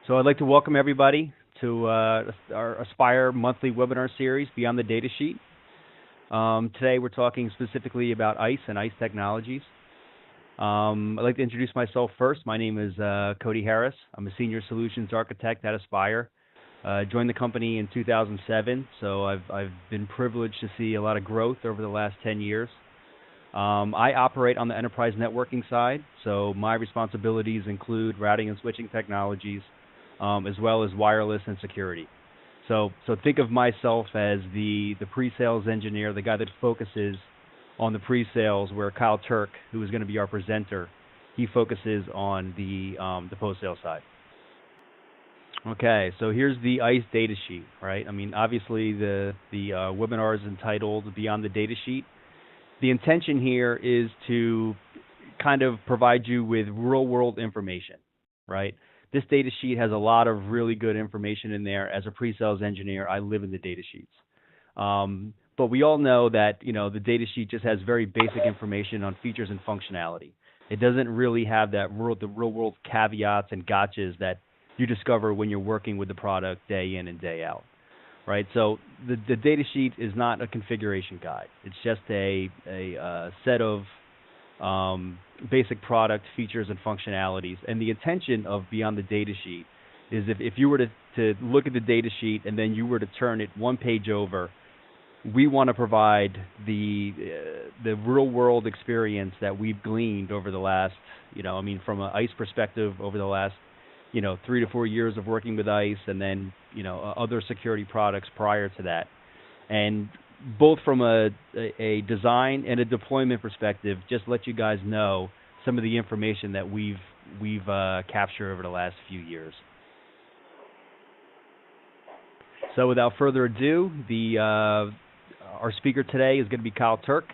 So I'd like to welcome everybody to our Aspire monthly webinar series, Beyond the Data Sheet. Today we're talking specifically about ICE and ICE technologies. I'd like to introduce myself first. My name is Cody Harris. I'm a Senior Solutions Architect at Aspire. Joined the company in 2007, so I've been privileged to see a lot of growth over the last 10 years. I operate on the enterprise networking side, so my responsibilities include routing and switching technologies, as well as wireless and security. So think of myself as the pre-sales engineer, the guy that focuses on the pre-sales, where Kyle Turk, who is going to be our presenter, he focuses on the post-sale side. Okay, so here's the ICE data sheet, right? I mean, obviously the webinar is entitled Beyond the Data Sheet. The intention here is to kind of provide you with real-world information, right? This data sheet has a lot of really good information in there. As a pre-sales engineer, I live in the data sheets. But we all know that, the data sheet just has very basic information on features and functionality. It doesn't really have the real-world caveats and gotchas that you discover when you're working with the product day in and day out. Right, so the data sheet is not a configuration guide. It's just a set of basic product features and functionalities. And the intention of Beyond the Data Sheet is if you were to look at the data sheet and then you were to turn it one page over, we want to provide the real world experience that we've gleaned over the last, from an ICE perspective over the last 3 to 4 years of working with ICE, and then other security products prior to that, and both from a design and a deployment perspective, just let you guys know some of the information that we've captured over the last few years. So without further ado, our speaker today is going to be Kyle Turk.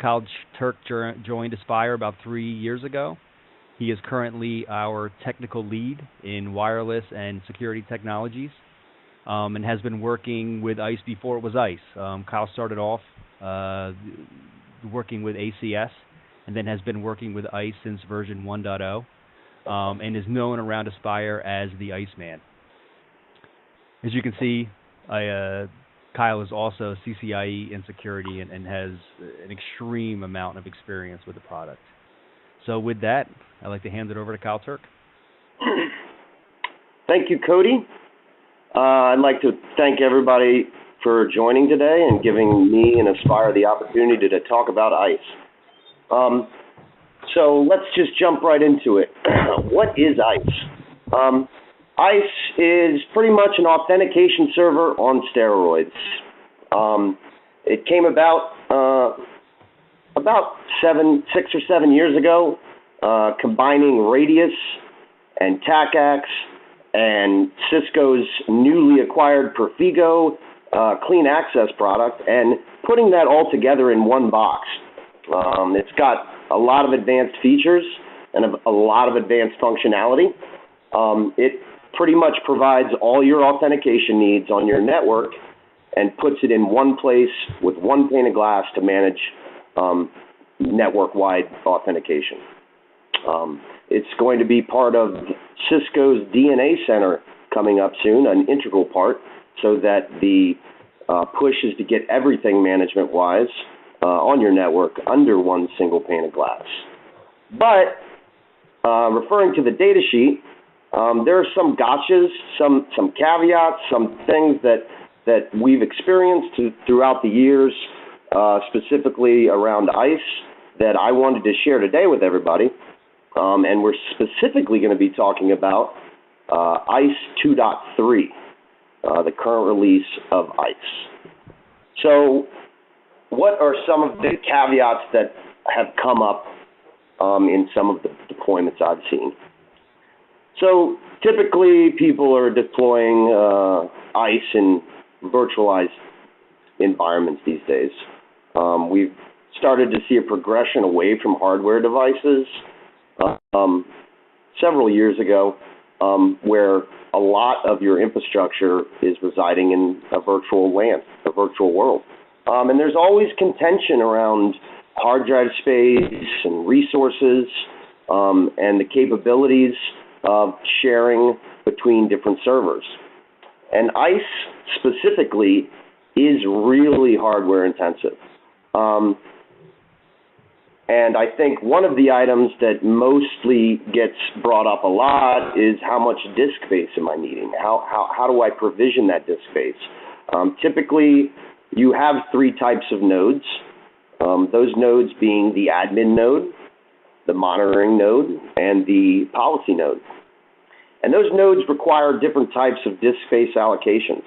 Kyle Turk joined Aspire about 3 years ago. He is currently our technical lead in wireless and security technologies, and has been working with ICE before it was ICE. Kyle started off working with ACS, and then has been working with ICE since version 1.0, and is known around Aspire as the ICE man. As you can see, Kyle is also CCIE in security and has an extreme amount of experience with the product. So with that, I'd like to hand it over to Kyle Turk. Thank you, Cody. I'd like to thank everybody for joining today and giving me and Aspire the opportunity to talk about ICE. So let's just jump right into it. What is ICE? ICE is pretty much an authentication server on steroids. It came about 6 or 7 years ago, combining Radius and TACAX and Cisco's newly acquired Perfigo clean access product, and putting that all together in one box. It's got a lot of advanced features and a lot of advanced functionality. It pretty much provides all your authentication needs on your network and puts it in one place with one pane of glass to manage network-wide authentication. It's going to be part of Cisco's DNA Center coming up soon, an integral part, so that the push is to get everything management-wise on your network under one single pane of glass. But referring to the data sheet, there are some gotchas, some caveats, some things that we've experienced throughout the years, specifically around ICE, that I wanted to share today with everybody. And we're specifically going to be talking about ICE 2.3, the current release of ICE. So what are some of the caveats that have come up in some of the deployments I've seen? So typically people are deploying ICE in virtualized environments these days. We've started to see a progression away from hardware devices several years ago, where a lot of your infrastructure is residing in a virtual LAN, a virtual world. And there's always contention around hard drive space and resources and the capabilities of sharing between different servers. And ISE specifically is really hardware intensive. And I think one of the items that mostly gets brought up a lot is how much disk space am I needing? How do I provision that disk space? Typically, you have three types of nodes. Those nodes being the admin node, the monitoring node, and the policy node. And those nodes require different types of disk space allocations.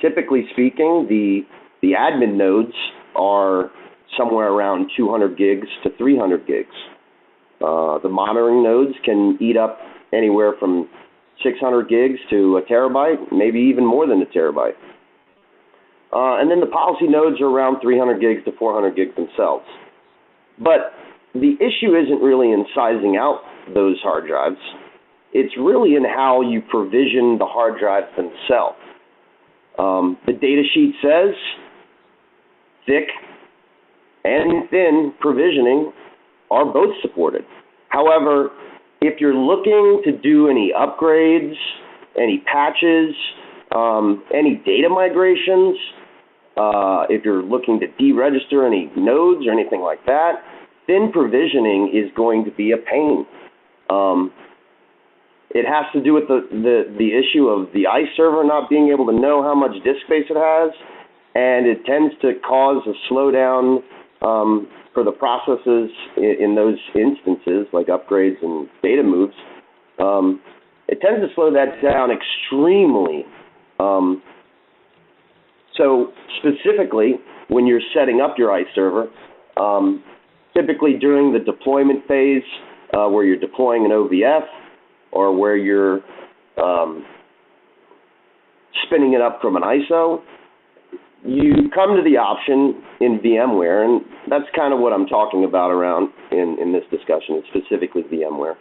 Typically speaking, the admin nodes are somewhere around 200 gigs to 300 gigs. The monitoring nodes can eat up anywhere from 600 gigs to a terabyte, maybe even more than a terabyte. And then the policy nodes are around 300 gigs to 400 gigs themselves. But the issue isn't really in sizing out those hard drives. It's really in how you provision the hard drives themselves. The data sheet says thick and thin provisioning are both supported. However, if you're looking to do any upgrades, any patches, any data migrations, if you're looking to deregister any nodes or anything like that, thin provisioning is going to be a pain. It has to do with the issue of the ISE server not being able to know how much disk space it has, and it tends to cause a slowdown for the processes in those instances, like upgrades and data moves. It tends to slow that down extremely. So specifically, when you're setting up your ISE server, typically during the deployment phase, where you're deploying an OVF, or where you're spinning it up from an ISO, you come to the option in VMware, and that's kind of what I'm talking about around in this discussion, specifically VMware.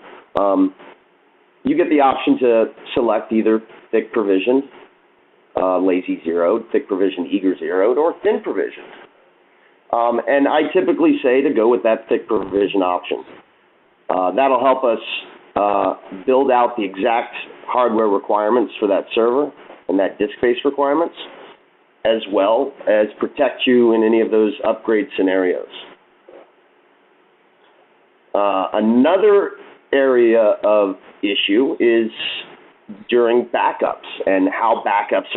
You get the option to select either thick provisioned, lazy zeroed, thick provisioned, eager zeroed, or thin provisioned. And I typically say to go with that thick provision option. That'll help us build out the exact hardware requirements for that server and that disk space requirements, as well as protect you in any of those upgrade scenarios. Another area of issue is during backups and how backups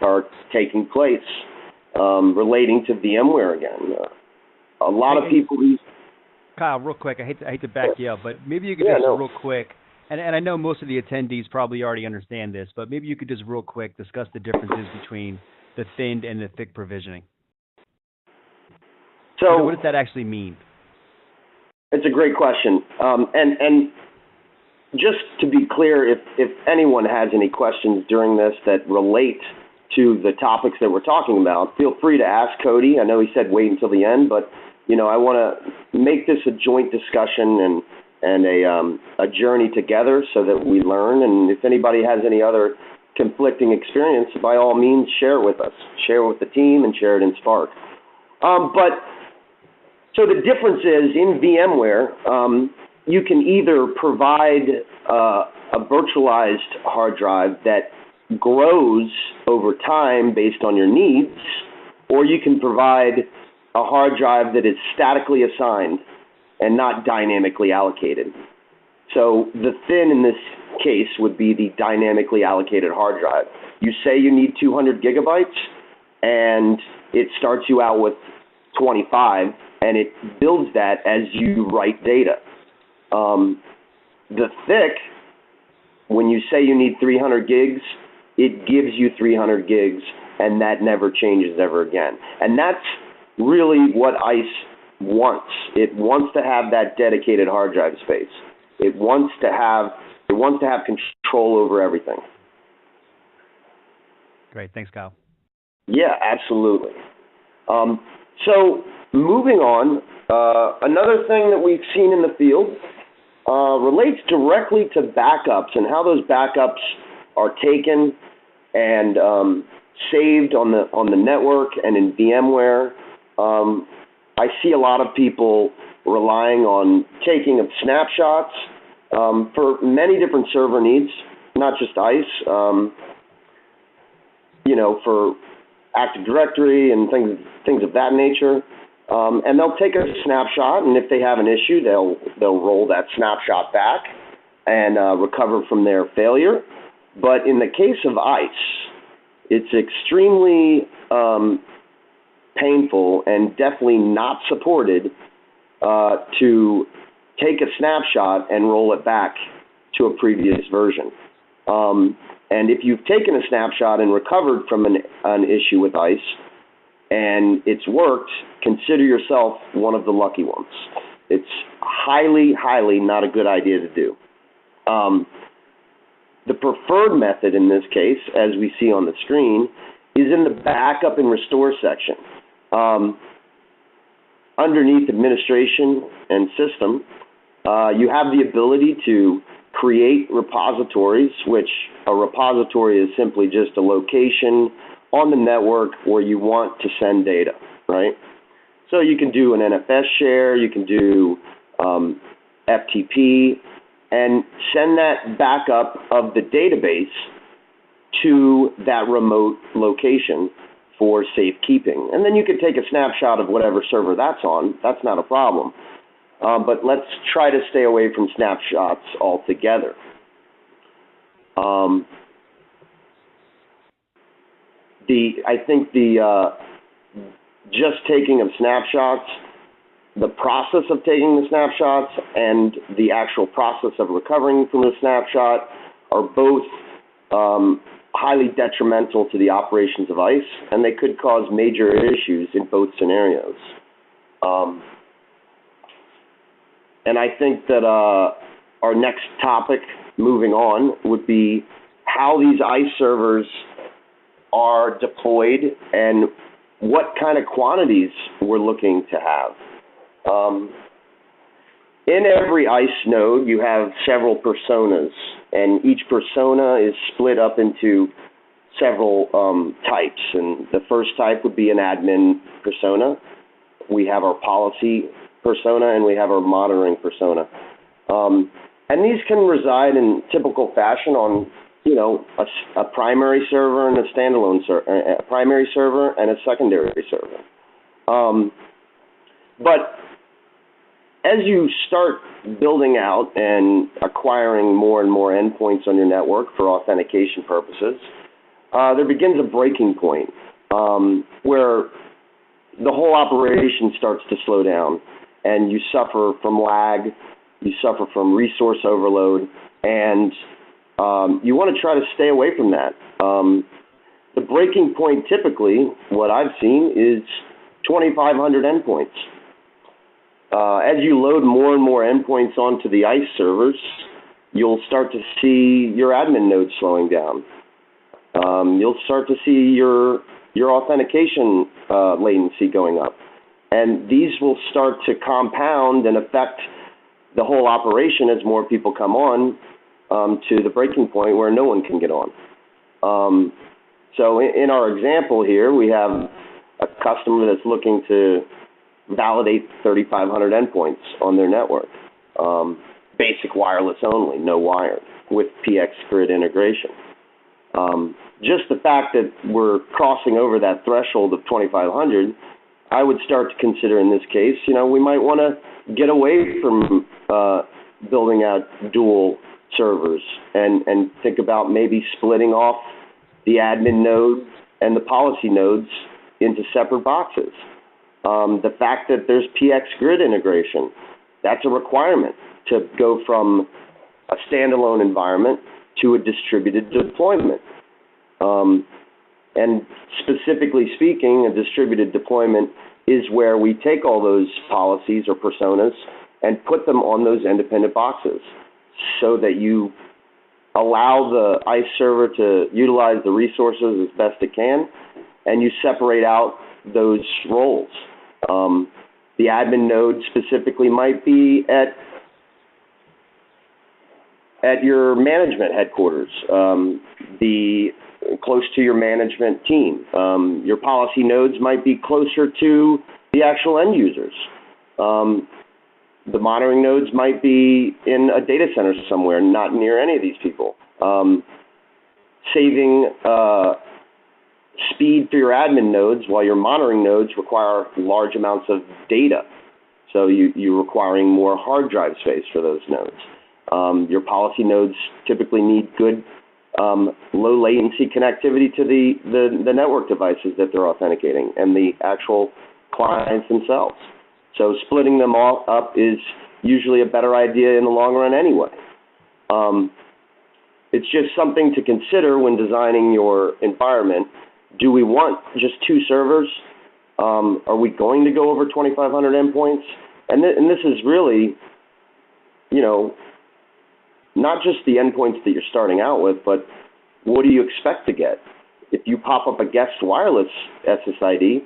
are taking place, relating to VMware again. A lot of people... Kyle, real quick, I hate to back you up, but maybe you could real quick, and I know most of the attendees probably already understand this, but maybe you could just real quick discuss the differences between the thin and the thick provisioning. So what does that actually mean? It's a great question. And just to be clear, if anyone has any questions during this that relate to the topics that we're talking about, feel free to ask Cody. I know he said wait until the end, but I want to make this a joint discussion and a journey together so that we learn. And if anybody has any other conflicting experience, by all means, share it with us. Share it with the team and share it in Spark. So the difference is in VMware, you can either provide a virtualized hard drive that grows over time based on your needs, or you can provide a hard drive that is statically assigned and not dynamically allocated. So the thin in this case would be the dynamically allocated hard drive. You say you need 200 gigabytes, and it starts you out with 25, and it builds that as you write data. The thick, when you say you need 300 gigs, it gives you 300 gigs, and that never changes ever again. And that's really what ISE wants. It wants to have that dedicated hard drive space. It wants to have control over everything. Great, thanks, Kyle. Yeah, absolutely. So moving on, another thing that we've seen in the field relates directly to backups and how those backups are taken and saved on the network and in VMware. I see a lot of people relying on taking of snapshots for many different server needs, not just ISE, for Active Directory and things of that nature. And they'll take a snapshot, and if they have an issue, they'll roll that snapshot back and recover from their failure. But in the case of ISE, it's extremely painful and definitely not supported to take a snapshot and roll it back to a previous version. And if you've taken a snapshot and recovered from an issue with ISE and it's worked, consider yourself one of the lucky ones. It's highly, highly not a good idea to do. The preferred method in this case, as we see on the screen, is in the backup and restore section. Underneath administration and system, you have the ability to create repositories, which a repository is simply just a location on the network where you want to send data, right? So you can do an NFS share, you can do FTP, and send that backup of the database to that remote location for safekeeping. And then you can take a snapshot of whatever server that's on. That's not a problem. But let's try to stay away from snapshots altogether. I think just taking of snapshots, the process of taking the snapshots and the actual process of recovering from the snapshot are both highly detrimental to the operations of ISE, and they could cause major issues in both scenarios. And I think that our next topic, moving on, would be how these ISE servers are deployed and what kind of quantities we're looking to have. In every ISE node, you have several personas, and each persona is split up into several types. And the first type would be an admin persona. We have our policy persona, and we have our monitoring persona. And these can reside in typical fashion on, a primary server and a standalone server, a primary server and a secondary server. But as you start building out and acquiring more and more endpoints on your network for authentication purposes, there begins a breaking point where the whole operation starts to slow down, and you suffer from lag, you suffer from resource overload, and you want to try to stay away from that. The breaking point typically, what I've seen, is 2,500 endpoints. As you load more and more endpoints onto the ISE servers, you'll start to see your admin nodes slowing down. You'll start to see your authentication latency going up. And these will start to compound and affect the whole operation as more people come on to the breaking point where no one can get on. So in our example here, we have a customer that's looking to validate 3,500 endpoints on their network. Basic wireless only, no wired, with PXGrid integration. Just the fact that we're crossing over that threshold of 2,500, I would start to consider in this case, we might want to get away from building out dual servers and think about maybe splitting off the admin node and the policy nodes into separate boxes. The fact that there's PXGrid integration, that's a requirement to go from a standalone environment to a distributed deployment. And specifically speaking, a distributed deployment is where we take all those policies or personas and put them on those independent boxes so that you allow the ISE server to utilize the resources as best it can, and you separate out those roles. The admin node specifically might be at your management headquarters, close to your management team. Your policy nodes might be closer to the actual end users. The monitoring nodes might be in a data center somewhere, not near any of these people. Saving speed for your admin nodes while your monitoring nodes require large amounts of data. So you're requiring more hard drive space for those nodes. Your policy nodes typically need good low latency connectivity to the network devices that they're authenticating and the actual clients themselves. So splitting them all up is usually a better idea in the long run anyway. It's just something to consider when designing your environment. Do we want just 2 servers? Are we going to go over 2,500 endpoints? And this is really, not just the endpoints that you're starting out with, but what do you expect to get? If you pop up a guest wireless SSID,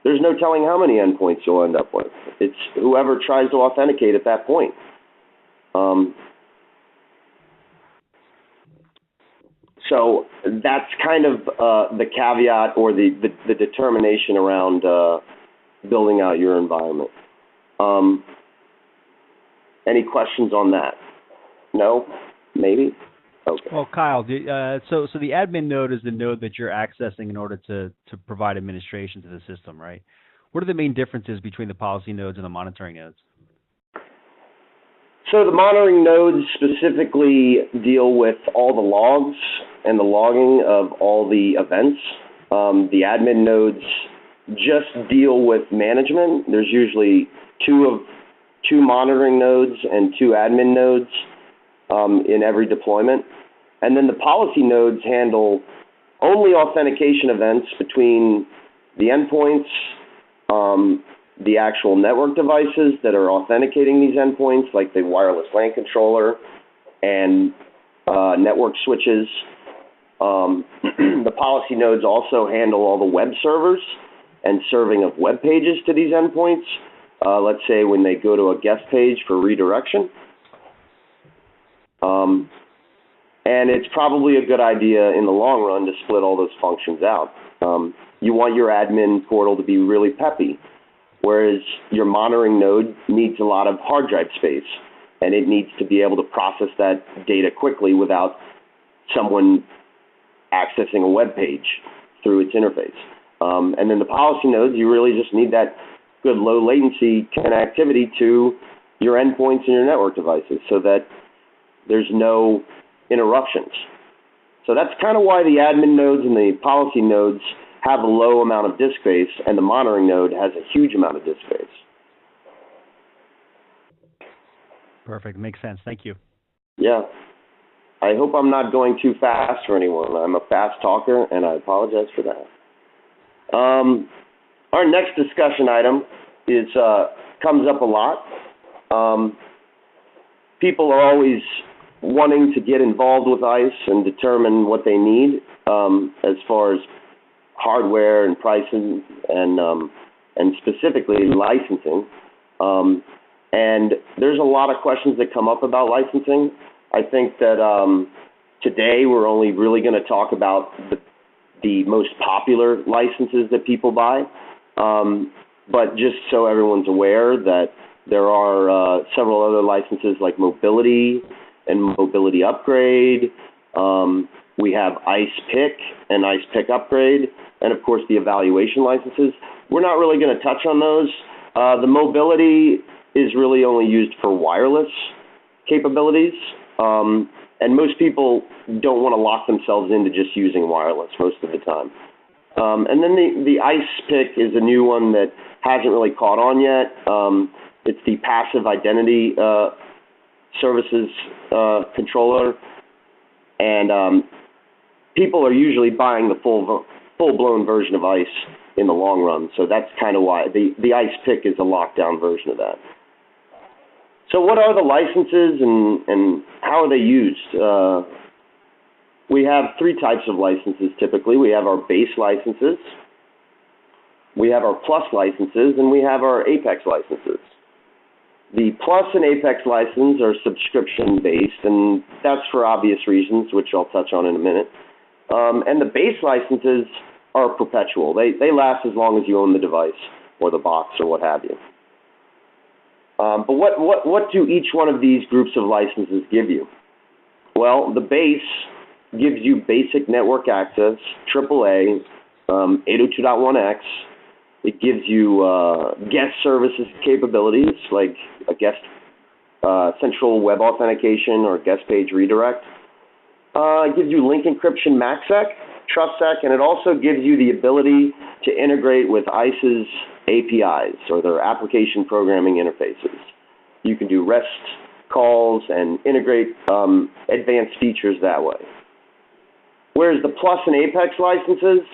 there's no telling how many endpoints you'll end up with. It's whoever tries to authenticate at that point. So that's kind of the caveat or the determination around building out your environment. Any questions on that? No? Maybe? Okay. Well, Kyle, so the admin node is the node that you're accessing in order to provide administration to the system, right? What are the main differences between the policy nodes and the monitoring nodes? So the monitoring nodes specifically deal with all the logs and the logging of all the events. The admin nodes just deal with management. There's usually two monitoring nodes and 2 admin nodes in every deployment. And then the policy nodes handle only authentication events between the endpoints, the actual network devices that are authenticating these endpoints, like the wireless LAN controller and network switches. The policy nodes also handle all the web servers and serving of web pages to these endpoints. Let's say when they go to a guest page for redirection. And it's probably a good idea in the long run to split all those functions out. You want your admin portal to be really peppy, whereas your monitoring node needs a lot of hard drive space, and it needs to be able to process that data quickly without someone accessing a web page through its interface. And then the policy nodes, you really just need that good low latency connectivity to your endpoints and your network devices so that there's no interruptions. So that's kind of why the admin nodes and the policy nodes have a low amount of disk space, and the monitoring node has a huge amount of disk space. Perfect. Makes sense. Thank you. Yeah. I hope I'm not going too fast for anyone. I'm a fast talker, and I apologize for that. Our next discussion item is comes up a lot. People are always wanting to get involved with ISE and determine what they need as far as hardware and pricing and specifically licensing. And there's a lot of questions that come up about licensing. I think that today we're only really going to talk about the most popular licenses that people buy. But just so everyone's aware that there are several other licenses like mobility and mobility upgrade. We have ISE Pick and ISE Pick Upgrade, and of course the evaluation licenses. We're not really going to touch on those. The mobility is really only used for wireless capabilities, and most people don't want to lock themselves into just using wireless most of the time. And then the ISE Pick is a new one that hasn't really caught on yet. It's the passive identity services controller, and people are usually buying the full-blown version of ISE in the long run. So that's kind of why the ISE Pick is a lockdown version of that. So what are the licenses and how are they used? We have 3 types of licenses typically. We have our base licenses, we have our plus licenses, and we have our Apex licenses. The plus and Apex license are subscription-based, and that's for obvious reasons, which I'll touch on in a minute. And the base licenses are perpetual. They last as long as you own the device or the box or what have you. But what do each one of these groups of licenses give you? Well, the base gives you basic network access, AAA, 802.1x. It gives you guest services capabilities, like a guest central web authentication or guest page redirect. It gives you link encryption MACsec, TrustSec, and it also gives you the ability to integrate with ISE's APIs, or their application programming interfaces. You can do REST calls and integrate advanced features that way. Whereas the Plus and Apex licenses,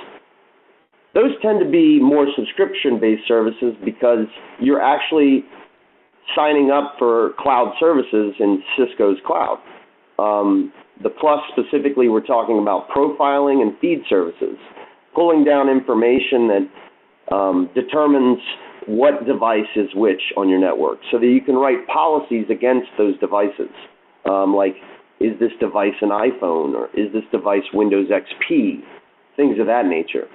those tend to be more subscription-based services because you're actually signing up for cloud services in Cisco's cloud. The Plus specifically, we're talking about profiling and feed services, pulling down information that determines what device is which on your network, so that you can write policies against those devices, like, is this device an iPhone, or is this device Windows XP, things of that nature.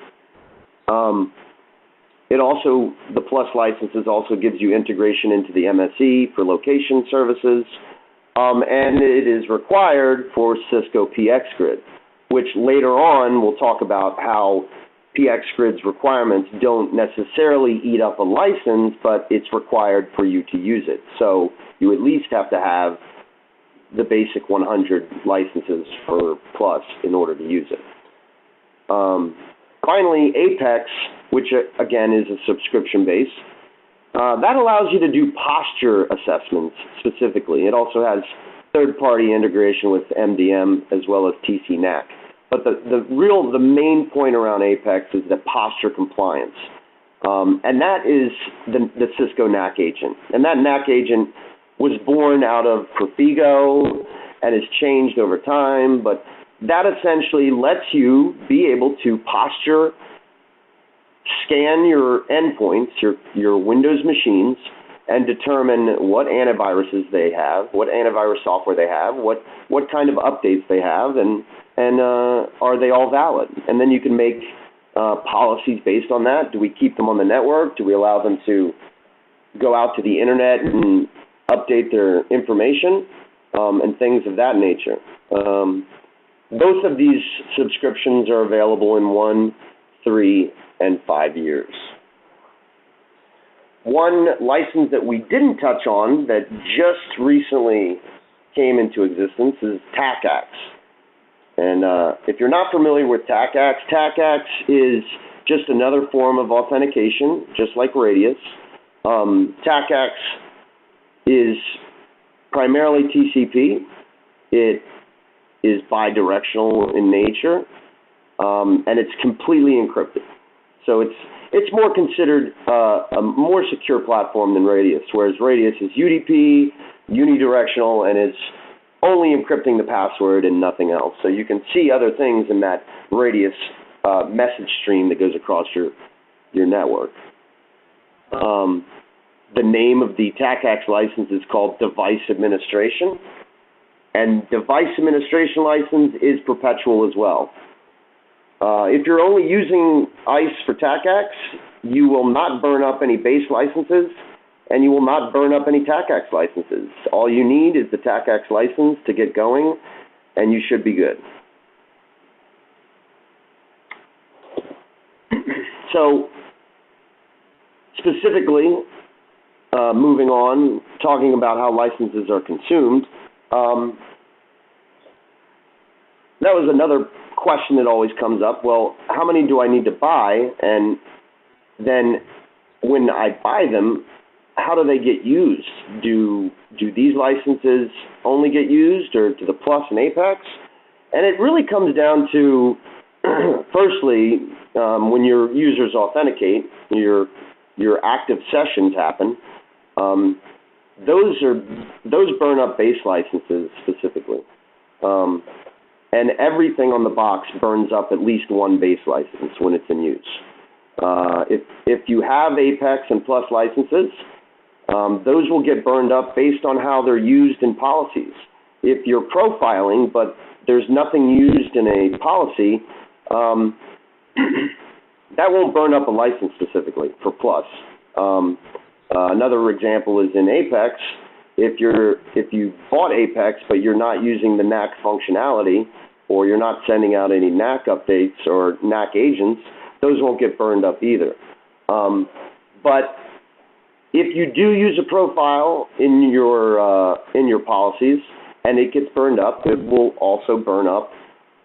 The Plus licenses also gives you integration into the MSE for location services, and it is required for Cisco PXGrid, which later on we'll talk about how PXGrid's requirements don't necessarily eat up a license, but it's required for you to use it. So you at least have to have the basic 100 licenses for Plus in order to use it. Finally, Apex, which again is a subscription base, that allows you to do posture assessments specifically. It also has third-party integration with MDM as well as TCNAC. But the main point around Apex is the posture compliance. And that is the Cisco NAC agent. And that NAC agent was born out of Profigo and has changed over time, but that essentially lets you be able to posture, scan your endpoints, your Windows machines, and determine what antiviruses they have, what antivirus software they have, what kind of updates they have, and are they all valid? And then you can make policies based on that. Do we keep them on the network? Do we allow them to go out to the internet and update their information, and things of that nature? Both of these subscriptions are available in 1, 3, and 5 years. One license that we didn't touch on that just recently came into existence is TACACS. And if you're not familiar with TACACS, TACACS is just another form of authentication, just like Radius. TACACS is primarily TCP. It is bidirectional in nature, and it's completely encrypted. So it's more considered a more secure platform than Radius, whereas Radius is UDP, unidirectional, and is only encrypting the password and nothing else. So you can see other things in that Radius message stream that goes across your network. The name of the TACACS license is called Device Administration, and Device Administration license is perpetual as well. If you're only using ISE for TACACS, you will not burn up any base licenses, and you will not burn up any TACACS licenses. All you need is the TACACS license to get going, and you should be good. So, specifically, moving on, talking about how licenses are consumed, that was another question that always comes up. Well, how many do I need to buy? And then when I buy them, how do they get used? Do these licenses only get used, or do the Plus and Apex? And it really comes down to, firstly, when your users authenticate, your active sessions happen. Those burn up base licenses specifically. And everything on the box burns up at least one base license when it's in use. If you have Apex and Plus licenses, those will get burned up based on how they're used in policies. If you're profiling, but there's nothing used in a policy, that won't burn up a license specifically for Plus. Another example is in Apex. If you bought Apex but you're not using the NAC functionality, or you're not sending out any NAC updates or NAC agents, those won't get burned up either. But if you do use a profile in your policies and it gets burned up, it will also burn up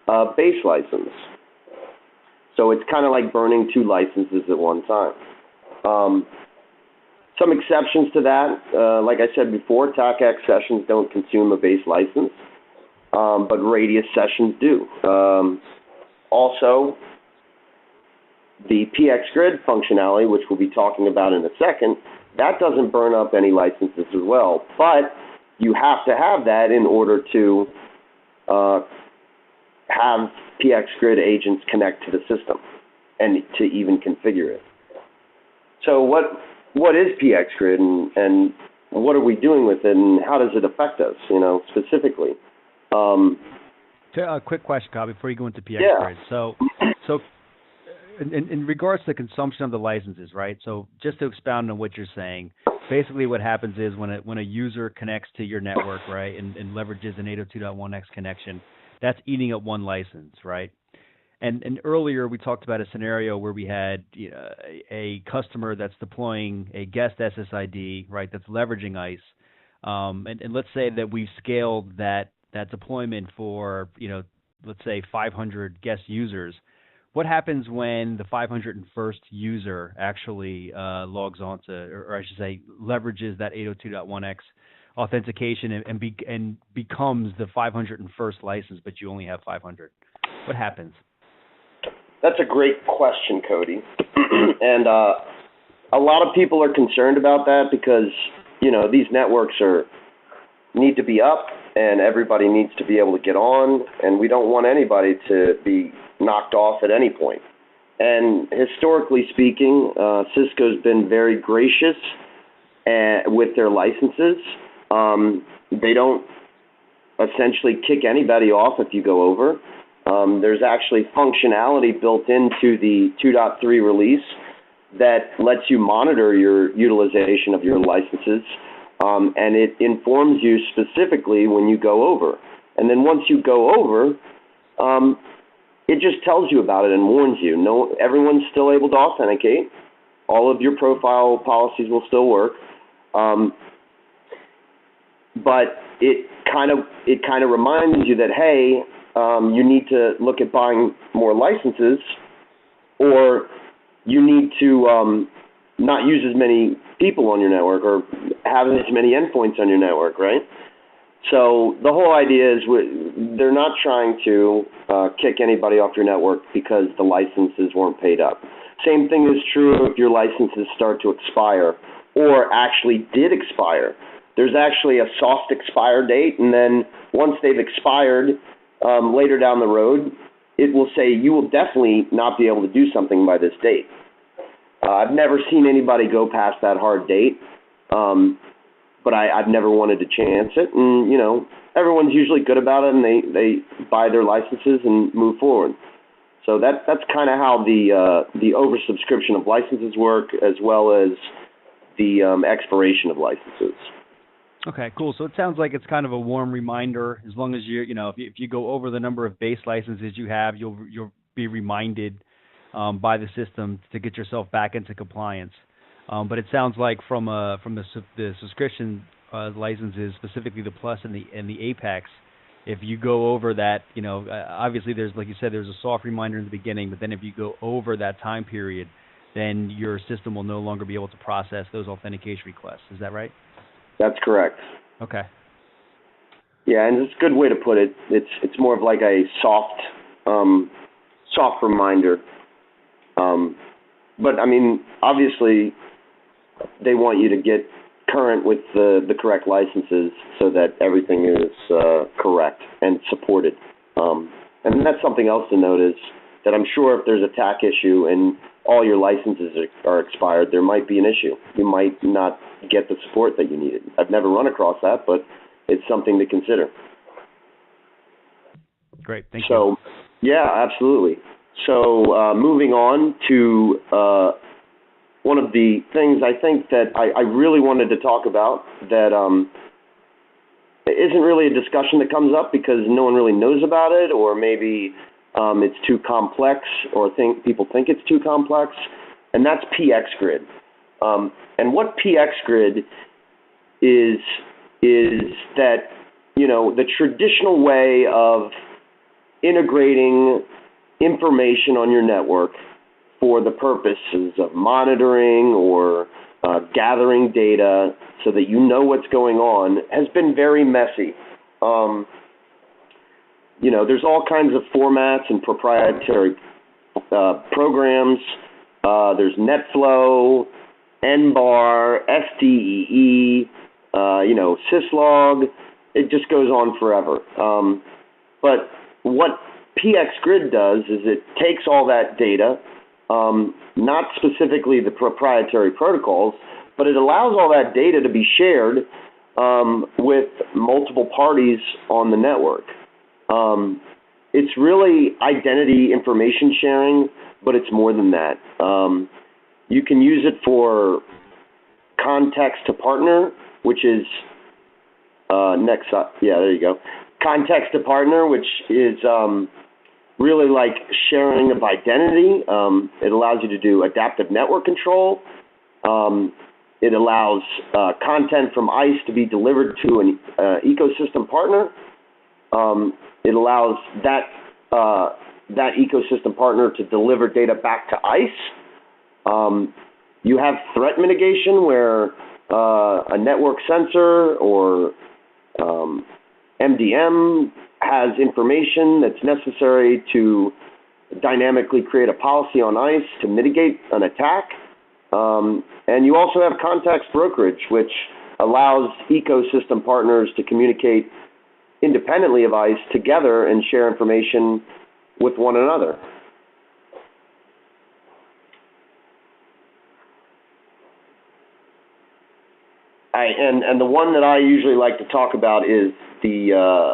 a base license. So it's kind of like burning two licenses at one time. Some exceptions to that, like I said before, TACX sessions don't consume a base license, but Radius sessions do. Also, the PXGrid functionality, which we'll be talking about in a second, that doesn't burn up any licenses as well. But you have to have that in order to have PXGrid agents connect to the system and to even configure it. So what is PXGrid and what are we doing with it and how does it affect us, specifically? A quick question, Kyle, before you go into PXGrid. Yeah. So in regards to consumption of the licenses, right? So just to expound on what you're saying, basically what happens is when a user connects to your network, right, and leverages an 802.1x connection, that's eating up one license, right? And earlier we talked about a scenario where we had a customer that's deploying a guest SSID, right, that's leveraging ISE, and let's say that we've scaled that deployment for let's say 500 guest users. What happens when the 501st user actually logs on to, or I should say, leverages that 802.1x authentication and becomes the 501st license, but you only have 500? What happens? That's a great question, Cody. And a lot of people are concerned about that because, these networks need to be up and everybody needs to be able to get on, and we don't want anybody to be knocked off at any point. And historically speaking, Cisco's been very gracious with their licenses. They don't essentially kick anybody off if you go over. There's actually functionality built into the 2.3 release that lets you monitor your utilization of your licenses, and it informs you specifically when you go over. And then once you go over, it just tells you about it and warns you. No, everyone's still able to authenticate. All of your profile policies will still work, but it kind of reminds you that, hey, you need to look at buying more licenses, or you need to not use as many people on your network or have as many endpoints on your network, right? So the whole idea is they're not trying to kick anybody off your network because the licenses weren't paid up. Same thing is true if your licenses start to expire or actually did expire. There's actually a soft expire date, and then once they've expired, later down the road, it will say you will definitely not be able to do something by this date. I've never seen anybody go past that hard date, but I've never wanted to chance it. And, everyone's usually good about it, and they buy their licenses and move forward. So that's kind of how the oversubscription of licenses work, as well as the expiration of licenses. Okay, cool. So it sounds like it's kind of a warm reminder. As long as if you go over the number of base licenses you have, you'll be reminded by the system to get yourself back into compliance. But it sounds like from the subscription licenses, specifically the Plus and the Apex, if you go over that, obviously there's, like you said, there's a soft reminder in the beginning, but then if you go over that time period, then your system will no longer be able to process those authentication requests. Is that right? That's correct. Okay. Yeah, and it's a good way to put it. It's more of like a soft reminder. But I mean, obviously, they want you to get current with the correct licenses so that everything is correct and supported. And that's something else to note is that I'm sure if there's a TAC issue and all your licenses are expired, there might be an issue. You might not get the support that you needed. I've never run across that, but it's something to consider. Great, thank you. So, yeah, absolutely. So moving on to one of the things I think that I really wanted to talk about that isn't really a discussion that comes up because no one really knows about it, or maybe it's too complex, or people think it's too complex, and that's PXGrid. And what PXGrid is that, the traditional way of integrating information on your network for the purposes of monitoring or gathering data so that you know what's going on has been very messy. There's all kinds of formats and proprietary programs. There's NetFlow, NBAR, SDEE, syslog. It just goes on forever. But what PXGrid does is it takes all that data, not specifically the proprietary protocols, but it allows all that data to be shared with multiple parties on the network. It's really identity information sharing, but it's more than that. You can use it for context to partner, which is next up. Yeah, there you go. Context to partner, which is really like sharing of identity. It allows you to do adaptive network control. It allows content from ISE to be delivered to an ecosystem partner. It allows that ecosystem partner to deliver data back to ISE. You have threat mitigation, where a network sensor or MDM has information that's necessary to dynamically create a policy on ISE to mitigate an attack. And you also have context brokerage, which allows ecosystem partners to communicate independently of ISE together and share information with one another. And the one that I usually like to talk about is the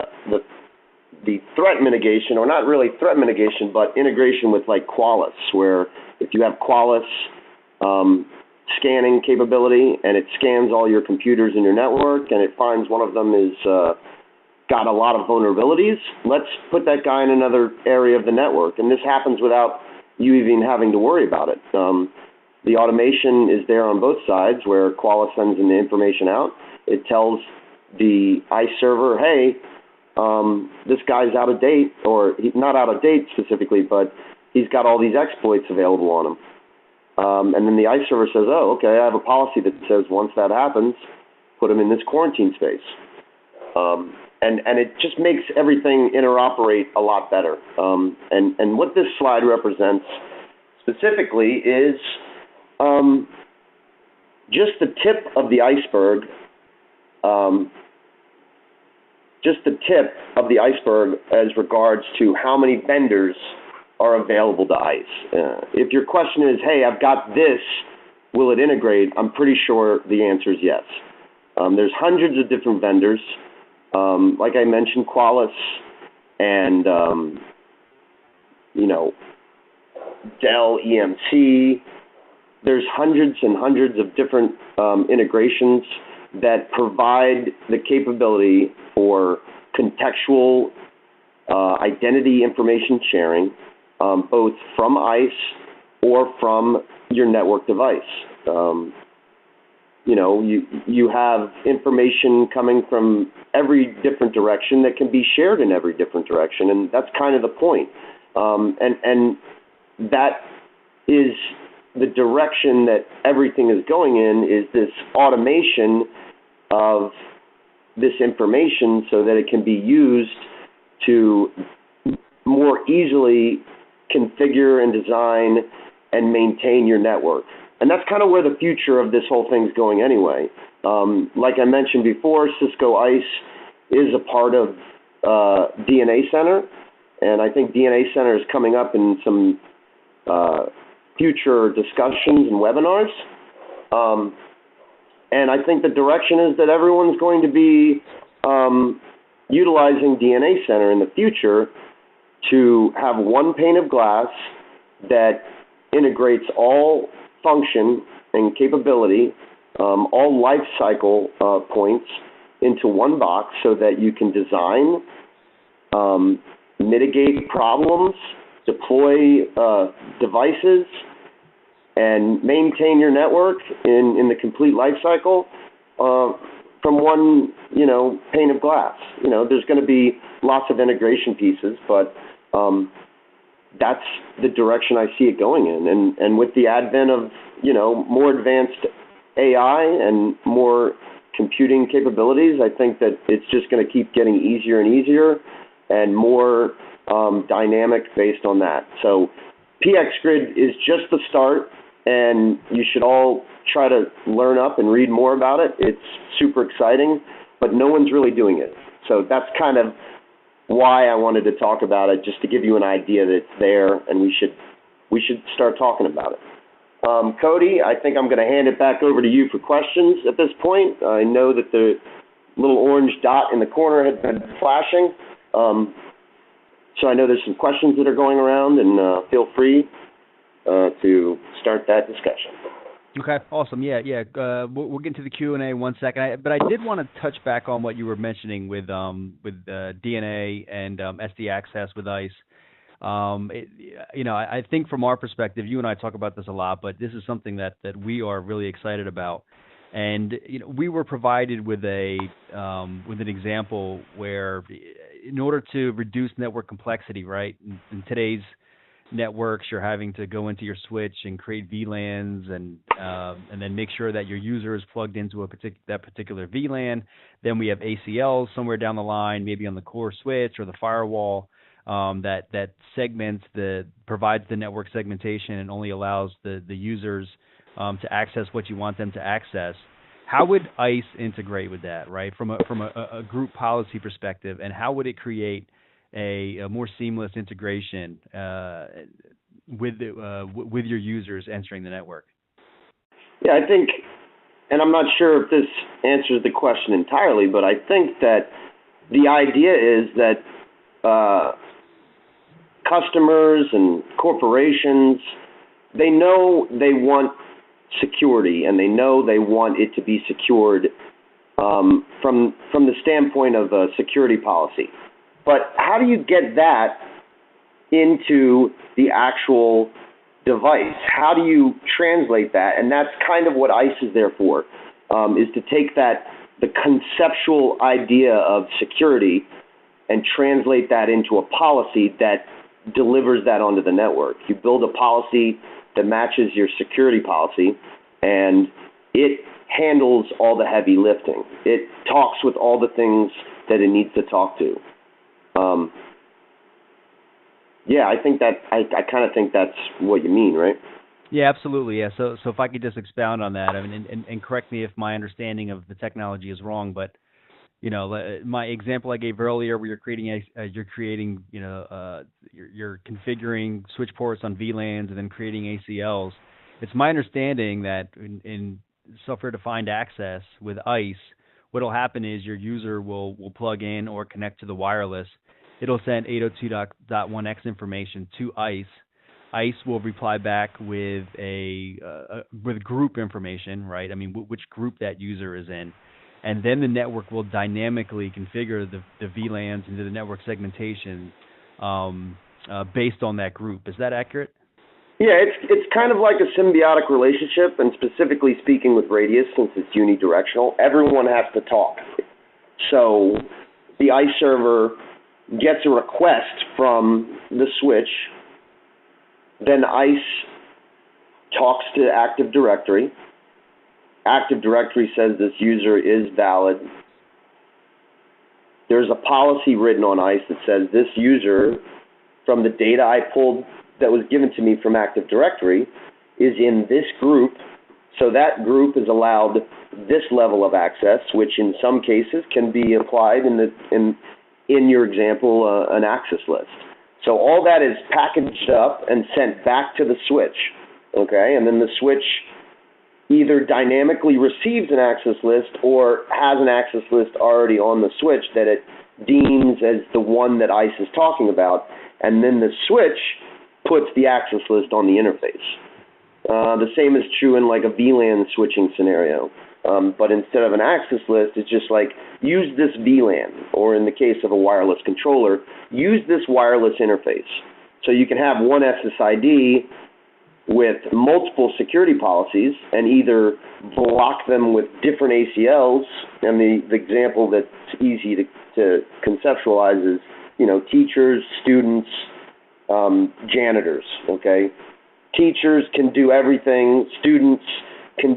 threat mitigation, or not really threat mitigation, but integration with like Qualys, where if you have Qualys scanning capability and it scans all your computers in your network and it finds one of them is got a lot of vulnerabilities, let's put that guy in another area of the network. And this happens without you even having to worry about it. The automation is there on both sides, where Qualys sends in the information out. It tells the ISE server, hey, this guy's out of date, or not out of date specifically, but he's got all these exploits available on him. And then the ISE server says, oh, okay, I have a policy that says once that happens, put him in this quarantine space. And it just makes everything interoperate a lot better. And what this slide represents specifically is just the tip of the iceberg, as regards to how many vendors are available to ISE. If your question is, hey, I've got this, will it integrate? I'm pretty sure the answer is yes. There's hundreds of different vendors. Like I mentioned, Qualys and, Dell EMC. There's hundreds and hundreds of different integrations that provide the capability for contextual identity information sharing, both from ISE or from your network device. You have information coming from every different direction that can be shared in every different direction, and that's kind of the point. And that is the direction that everything is going in, is this automation of this information so that it can be used to more easily configure and design and maintain your network. And that's kind of where the future of this whole thing's going anyway. Like I mentioned before, Cisco ISE is a part of DNA Center, and I think DNA Center is coming up in some future discussions and webinars. And I think the direction is that everyone's going to be utilizing DNA Center in the future to have one pane of glass that integrates all function and capability, all life cycle points into one box so that you can design, mitigate problems, deploy devices, and maintain your network in the complete life cycle from one, pane of glass. There's going to be lots of integration pieces, but that's the direction I see it going in. And with the advent of, more advanced AI and more computing capabilities, I think that it's just going to keep getting easier and easier and more dynamic based on that. So PXGrid is just the start, and you should all try to learn up and read more about it. It's super exciting, but no one's really doing it. So that's kind of why I wanted to talk about it, just to give you an idea that it's there, and we should start talking about it. Cody, I think I'm going to hand it back over to you for questions at this point. I know that the little orange dot in the corner has been flashing, so I know there's some questions that are going around, and feel free to start that discussion. Okay, awesome. Yeah. We'll get into the Q&A in 1 second. But I did want to touch back on what you were mentioning with DNA and SD access with ICE. I think from our perspective, you and I talk about this a lot, but this is something that we are really excited about. And we were provided with an example where, in order to reduce network complexity, right, in today's networks, you're having to go into your switch and create VLANs and then make sure that your user is plugged into that particular VLAN. Then we have ACLs somewhere down the line, maybe on the core switch or the firewall, that provides the network segmentation and only allows the users to access what you want them to access. How would ICE integrate with that, right, from a group policy perspective, and how would it create a more seamless integration with your users entering the network? Yeah, I think, and I'm not sure if this answers the question entirely, but I think that the idea is that customers and corporations, they know they want security, and they know they want it to be secured from the standpoint of a security policy. But how do you get that into the actual device? How do you translate that? And that's kind of what ICE is there for, is to take the conceptual idea of security and translate that into a policy that delivers that onto the network. You build a policy that matches your security policy, and it handles all the heavy lifting. It talks with all the things that it needs to talk to. I think that I kind of think that's what you mean, right? Yeah, absolutely. Yeah. So if I could just expound on that, I mean, and correct me if my understanding of the technology is wrong, but my example I gave earlier, where you're configuring switch ports on VLANs and then creating ACLs. It's my understanding that in software-defined access with ICE, what will happen is your user will plug in or connect to the wireless. It'll send 802.1x information to ICE. ICE will reply back with with group information, right? I mean, which group that user is in. And then the network will dynamically configure the VLANs into the network segmentation based on that group. Is that accurate? Yeah, it's kind of like a symbiotic relationship, and specifically speaking with Radius, since it's unidirectional, everyone has to talk. So the ICE server gets a request from the switch, then ICE talks to Active Directory. Active Directory says this user is valid. There's a policy written on ICE that says this user, from the data I pulled that was given to me from Active Directory, is in this group, so that group is allowed this level of access, which in some cases can be applied in your example, an access list. So all that is packaged up and sent back to the switch, okay? And then the switch either dynamically receives an access list or has an access list already on the switch that it deems as the one that ICE is talking about, and then the switch puts the access list on the interface. The same is true in like a VLAN switching scenario. But instead of an access list, it's just like, use this VLAN, or in the case of a wireless controller, use this wireless interface. So you can have one SSID with multiple security policies and either block them with different ACLs, and the example that's easy to conceptualize is, teachers, students, janitors, okay? Teachers can do everything, students can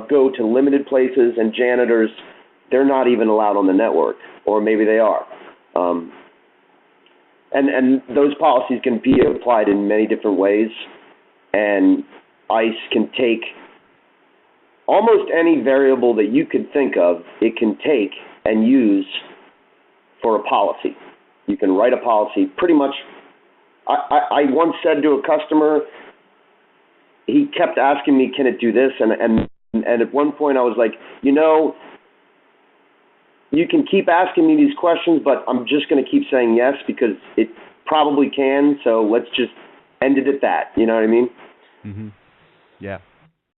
go to limited places, and janitors, they're not even allowed on the network, or maybe they are. And those policies can be applied in many different ways, and ISE can take almost any variable that you could think of, it can take and use for a policy. You can write a policy pretty much. I once said to a customer, he kept asking me, can it do this? And at one point I was like, you can keep asking me these questions, but I'm just going to keep saying yes because it probably can. So let's just end it at that. You know what I mean? Mm-hmm. Yeah.